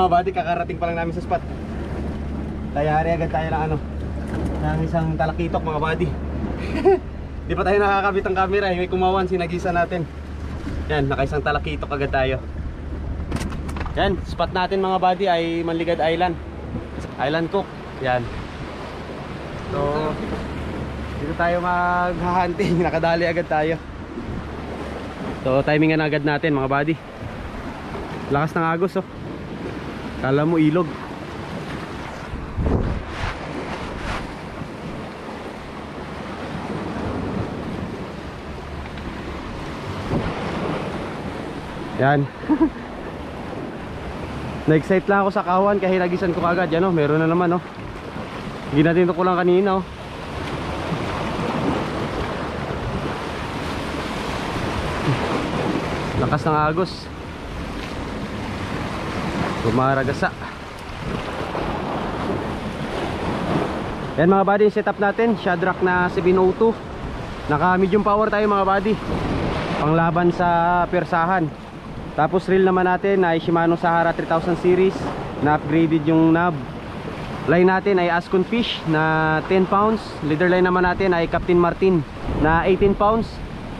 mga buddy, kakarating pa lang namin sa spot. Tayari agad tayo ng ano, ng isang talakitok mga buddy. Di pa tayo nakakabit ang camera, may kumawan, sinagisa natin. Yan, nakaisang talakitok agad tayo. Yan, spot natin mga buddy ay Manligad Island, Island Cook. Yan. So, dito tayo mag-hunting, nakadali agad tayo. So, timingan agad natin mga buddy. Lakas ng agos oh. Kala mo ilog. Yan. Na-excite lang ako sa kawan kahit nagisan ko kagad. Yan oh, meron na naman oh. Ginatinto ko lang kanina oh. Lakas ng agos. Gumaragasa. Yan mga buddy, setup natin Shadrack na 702. Naka medium power tayo mga buddy, panglaban sa persahan. Tapos reel naman natin ay Shimano Sahara 3000 series na upgraded yung knob. Line natin ay Ascon Fish na 10 pounds. Leader line naman natin ay Captain Martin na 18 pounds.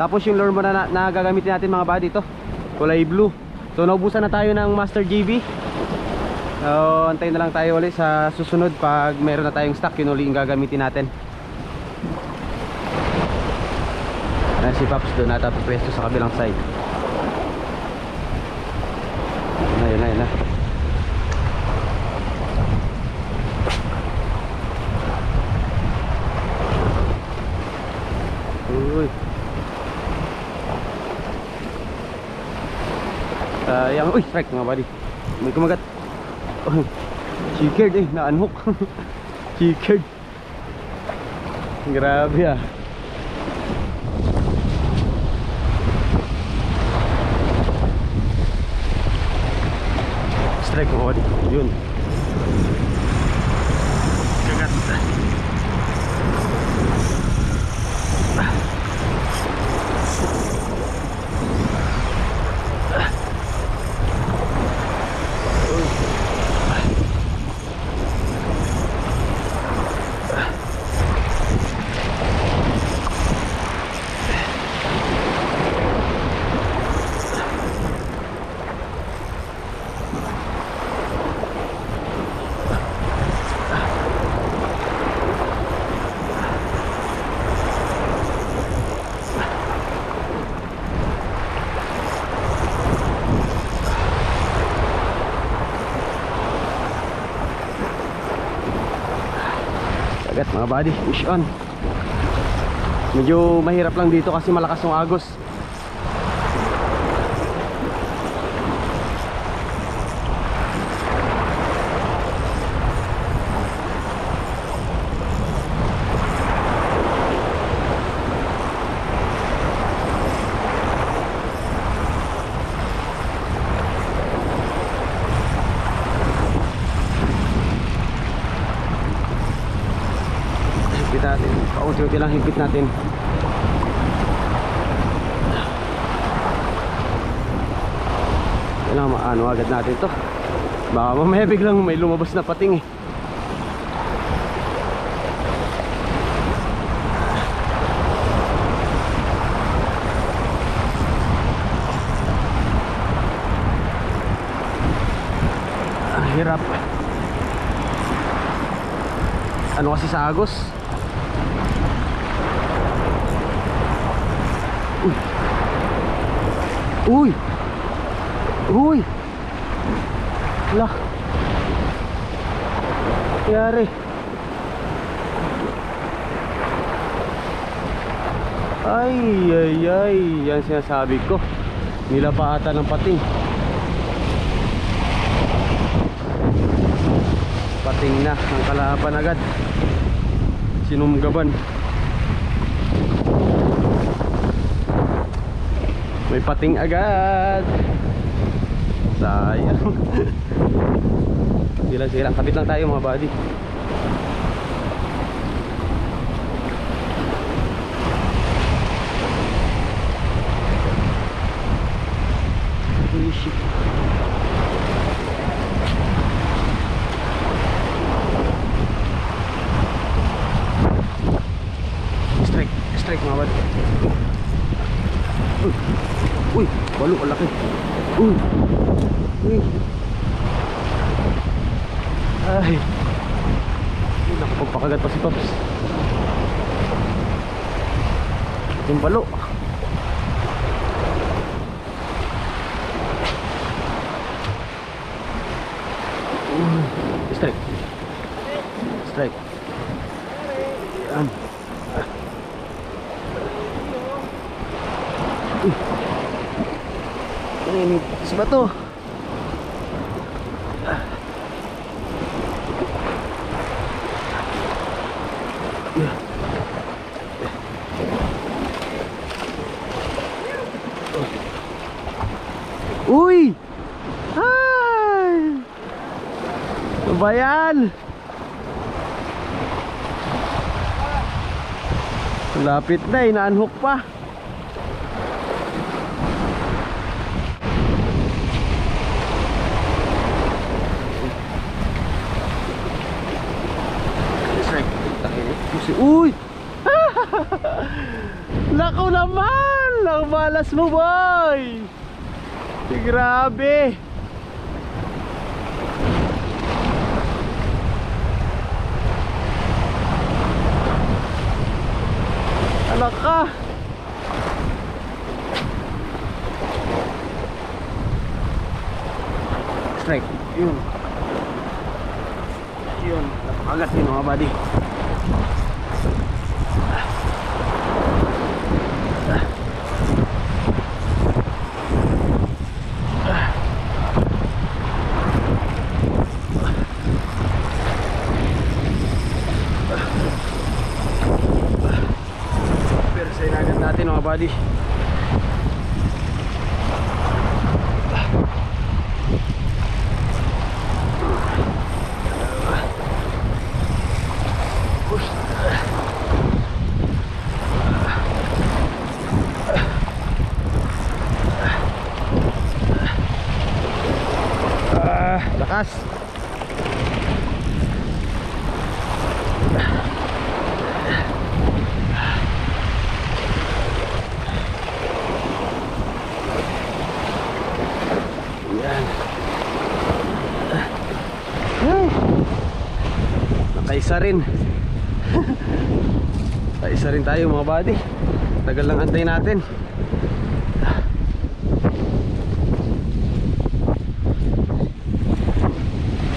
Tapos yung lure mo na gagamitin natin mga buddy, ito kulay blue. So naubusan na tayo ng Master JB. So antayin na lang tayo ulit sa susunod. Pag meron na tayong stock, yun ulit yung gagamitin natin. Si Paps doon nata pwesto sa kabilang side. Ayun na, ayun na. Uy. Yang, uy, strike mga buddy. May kumagat. Oh, chikered eh, na-unhook. Chikered. Grabe ah. Strike mga buddy. Yun. Kagat. Agad mga buddy, fish on. Medyo mahirap lang dito kasi malakas yung agos. Natin, paunti-unti lang higpit natin. Kailangan maano agad natin to. Baka mamaya biglang may lumabas na pating eh. Ang hirap. Ano kasi sa agos? Uy! Uy! Lah! Yari! Ay! Ay! Ay! Yan sinasabi ko. Nilapatan ng pating. Pating na ang kalaban agad. Sinumgaban. May pating agad. Sayang. Silang kapit lang tayo mga buddy. mga bad. Uy, balo, ang laki. Uy. Ay, nakapagpakagat pa si Pops. Yung balo. Strike. Strike. Yan. Ini si bato. Uy! Ay! Ano ba yan? Lapit na, inaanhook pa. Uy! Lako naman! Ang balas mo, boy! Grabe! Anak ka! Strike. Yun. Yun. Napakagat yun mga buddy. Mga buddy, lakas. Nakaisa rin. Nakaisa rin tayo mga buddy. Tagal lang antay natin.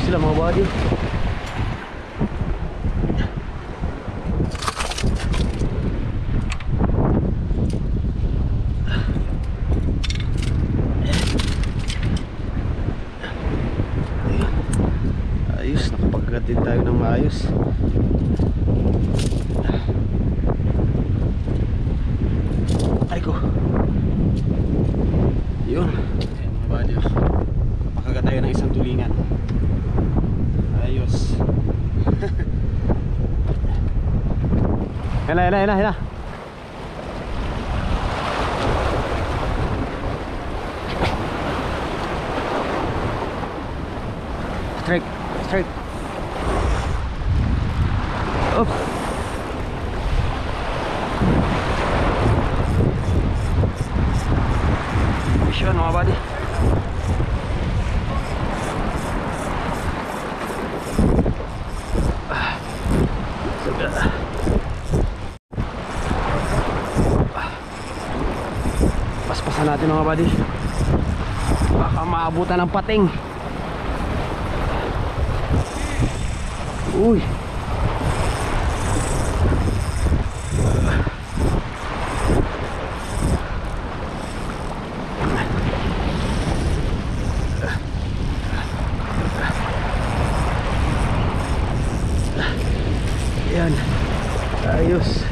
Sila mga buddy. Nakapagkagat din tayo ng maayos. Ay ko. Yun. Buddy, napakagat tayo ng isang tulingan. Ayos. Hila. Strike. Oops. Mission mga buddy. Paspasan natin mga buddy. Baka maabutan ng pating. Uy. Yan. Ayos.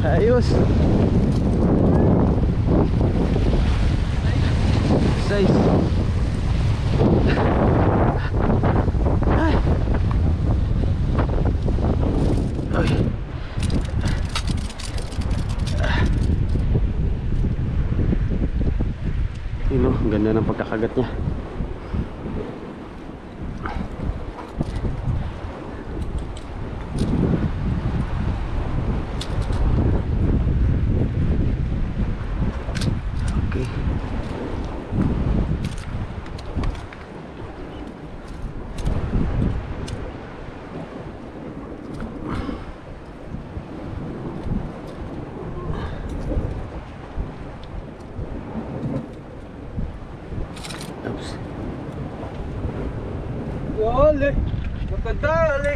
Ayos. Size. Ay. Ay. Yun o, ganda ng pagkakagat niya. Kadali.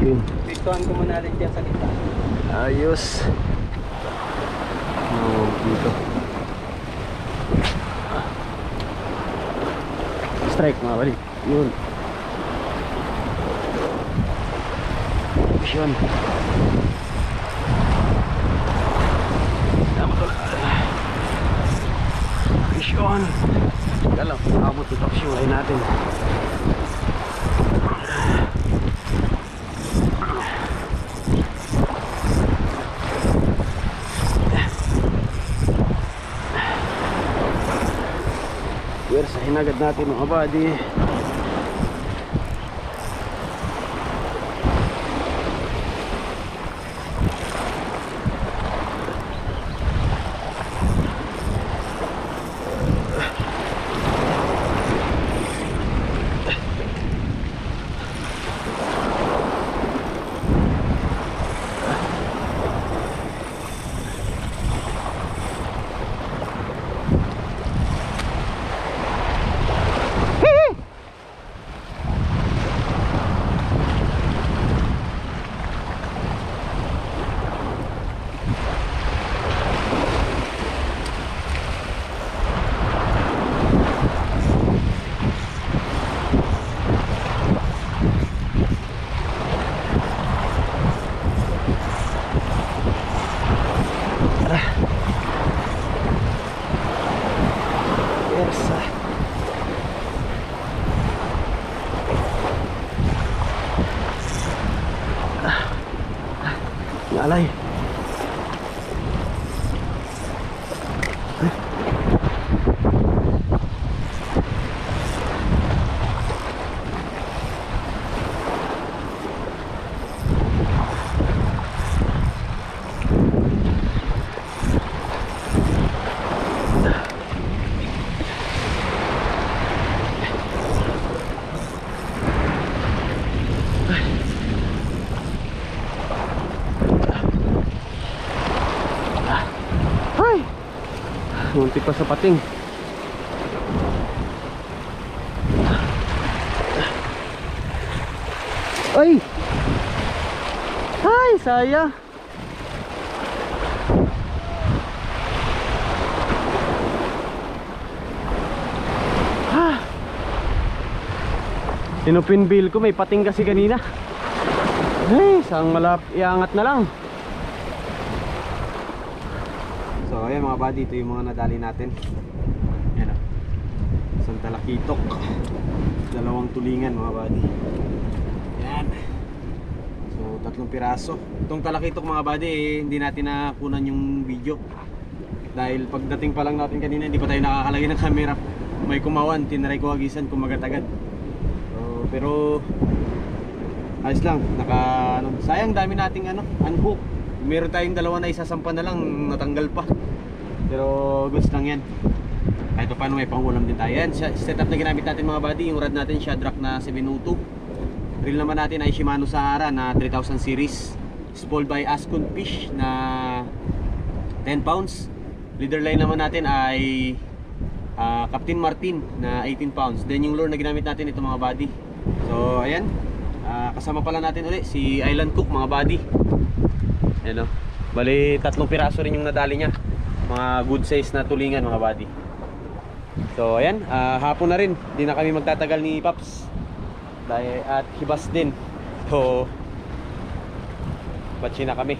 Yun. Pituan ko muna rin dyan sa kita. Ayos. No, dito. Strike mga balik. Yun. Yun. Yun. Galang. Abot ito kasi ulay natin. Pwersahin agad natin mga buddy. Alay. Munti pa sa pating. Ay! Ay, saya. Ha. Tinupin-bill ko, may pating kasi kanina. Ay, sang malap, iangat na lang. So ayan mga buddy, ito yung mga nadali natin. Ayan o, isang talakitok, dalawang tulingan mga buddy. Ayan. So 3 piraso. Itong talakitok mga buddy hindi natin nakunan yung video dahil pagdating pa lang natin kanina hindi pa tayo nakakalagay ng camera. May kumawan, tinry ko agisan kumagat-agad. So, pero ayos lang, sayang dami nating unhook. Meron tayong dalawa na isasampa na lang, natanggal pa. Pero goods lang yan. Kahit pa paano may pangulam din tayo. Yan, setup na ginamit natin mga buddy. Yung rod natin, Shadrack na 702. Reel naman natin ay Shimano Sahara na 3000 series. Spooled by Ascon Fish na 10 pounds. Leader line naman natin ay Captain Martin na 18 pounds. Then yung lure na ginamit natin ito mga buddy. So ayan, kasama pala natin ulit si Island Cook mga buddy. Ayan o, bali 3 piraso rin yung nadali niya. Mga good size na tulingan mga buddy. So ayan, hapon na rin. Di na kami magtatagal ni Paps at hibas din. So batsi na kami.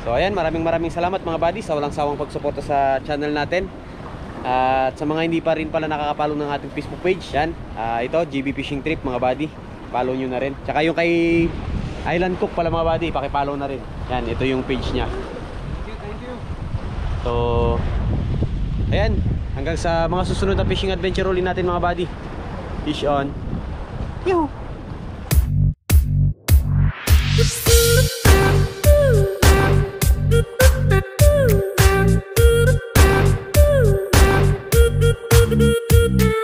So ayan, maraming salamat mga buddy sa walang sawang pagsuporta sa channel natin. At sa mga hindi pa rin pala nakakapollow ng ating Facebook page, yan, ito GB Fishing Trip mga buddy. Follow nyo na rin. Tsaka yung kay Island Cook pala mga buddy, pakipollow na rin. Yan, ito yung page niya. Thank you. So ayan, hanggang sa mga susunod na fishing adventure ulit natin mga buddy. Fish on. Yuhu! Do do do do do.